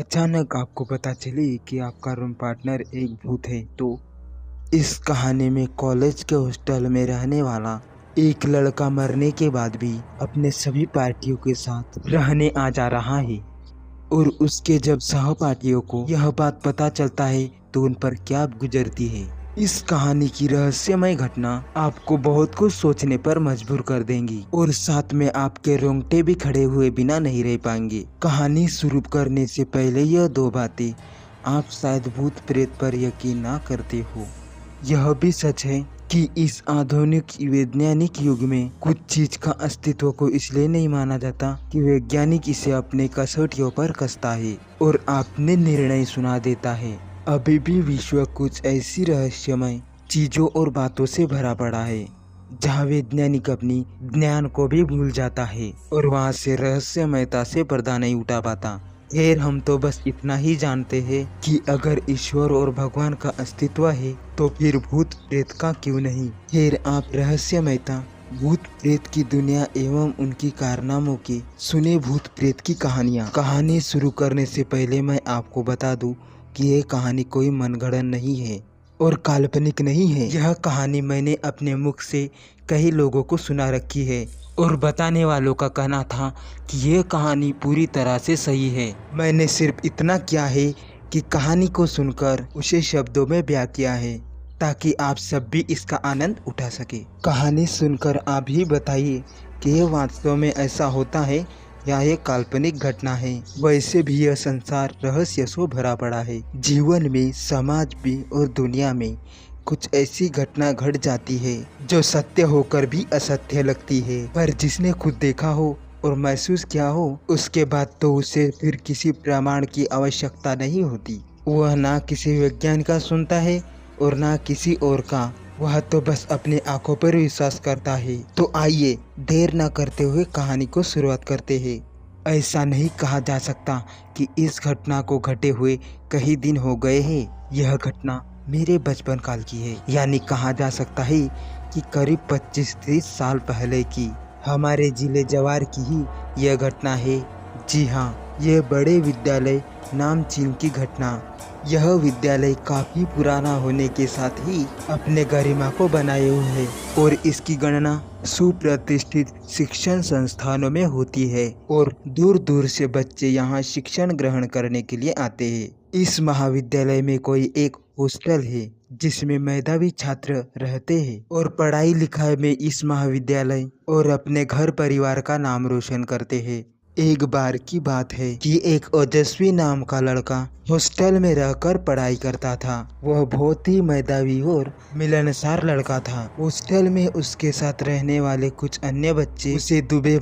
अचानक आपको पता चली कि आपका रूम पार्टनर एक भूत है। तो इस कहानी में कॉलेज के हॉस्टल में रहने वाला एक लड़का मरने के बाद भी अपने सभी पार्टियों के साथ रहने आ जा रहा है और उसके जब सहपाठियों को यह बात पता चलता है तो उन पर क्या गुजरती है। इस कहानी की रहस्यमय घटना आपको बहुत कुछ सोचने पर मजबूर कर देंगी और साथ में आपके रोंगटे भी खड़े हुए बिना नहीं रह पाएंगे। कहानी शुरू करने से पहले यह दो बातें, आप शायद भूत प्रेत पर यकीन ना करते हो। यह भी सच है कि इस आधुनिक वैज्ञानिक युग में कुछ चीज का अस्तित्व को इसलिए नहीं माना जाता कि वैज्ञानिक इसे अपने कसौटियों पर कसता है और आपने निर्णय सुना देता है। अभी भी विश्व कुछ ऐसी रहस्यमय चीजों और बातों से भरा पड़ा है जहाँ वैज्ञानिक अपनी ज्ञान को भी भूल जाता है और वहाँ से रहस्यमयता से पर्दा नहीं उठा पाता। खैर, हम तो बस इतना ही जानते हैं कि अगर ईश्वर और भगवान का अस्तित्व है तो फिर भूत प्रेत का क्यों नहीं। खैर, आप रहस्यमयता, भूत प्रेत की दुनिया एवं उनकी कारनामों की सुने भूत प्रेत की कहानियाँ। कहानी शुरू करने से पहले मैं आपको बता दूं कि यह कहानी कोई मनगढ़ंत नहीं है और काल्पनिक नहीं है। यह कहानी मैंने अपने मुख से कई लोगों को सुना रखी है और बताने वालों का कहना था कि यह कहानी पूरी तरह से सही है। मैंने सिर्फ इतना किया है कि कहानी को सुनकर उसे शब्दों में बयां किया है ताकि आप सब भी इसका आनंद उठा सके। कहानी सुनकर आप ही बताइए कि यह वास्तव में ऐसा होता है या ये काल्पनिक घटना है। वैसे भी यह संसार रहस्य से भरा पड़ा है। जीवन में, समाज में और दुनिया में कुछ ऐसी घटना घट जाती है जो सत्य होकर भी असत्य लगती है, पर जिसने खुद देखा हो और महसूस किया हो उसके बाद तो उसे फिर किसी प्रमाण की आवश्यकता नहीं होती। वह ना किसी वैज्ञानिक का सुनता है और ना किसी और का, वह तो बस अपने आंखों पर विश्वास करता है। तो आइए देर न करते हुए कहानी को शुरुआत करते हैं। ऐसा नहीं कहा जा सकता कि इस घटना को घटे हुए कई दिन हो गए हैं। यह घटना मेरे बचपन काल की है, यानी कहा जा सकता है कि करीब 25-30 साल पहले की। हमारे जिले जवार की ही यह घटना है। जी हाँ, यह बड़े विद्यालय नामचीन की घटना। यह विद्यालय काफी पुराना होने के साथ ही अपने गरिमा को बनाए हुए है और इसकी गणना सुप्रतिष्ठित शिक्षण संस्थानों में होती है और दूर दूर से बच्चे यहाँ शिक्षण ग्रहण करने के लिए आते हैं। इस महाविद्यालय में कोई एक हॉस्टल है जिसमें मेधावी छात्र रहते हैं और पढ़ाई लिखाई में इस महाविद्यालय और अपने घर परिवार का नाम रोशन करते हैं। एक बार की बात है कि एक ओजस्वी नाम का लड़का हॉस्टल में रहकर पढ़ाई करता था। वह बहुत ही मेधावी और मिलनसार लड़का था। हॉस्टल में उसके साथ रहने वाले कुछ अन्य बच्चे उसे दुबे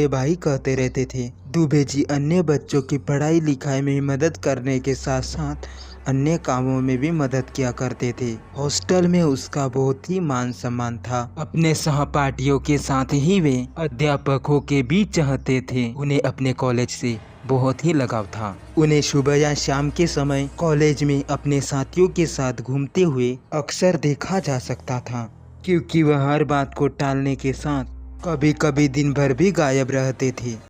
भाई कहते रहते थे। दुबे जी अन्य बच्चों की पढ़ाई लिखाई में मदद करने के साथ साथ अन्य कामों में भी मदद किया करते थे। हॉस्टल में उसका बहुत ही मान सम्मान था। अपने सहपाठियों के साथ ही वे अध्यापकों के भी चाहते थे। उन्हें अपने कॉलेज से बहुत ही लगाव था। उन्हें सुबह या शाम के समय कॉलेज में अपने साथियों के साथ घूमते हुए अक्सर देखा जा सकता था, क्योंकि वह हर बात को टालने के साथ कभी कभी दिन भर भी गायब रहते थे।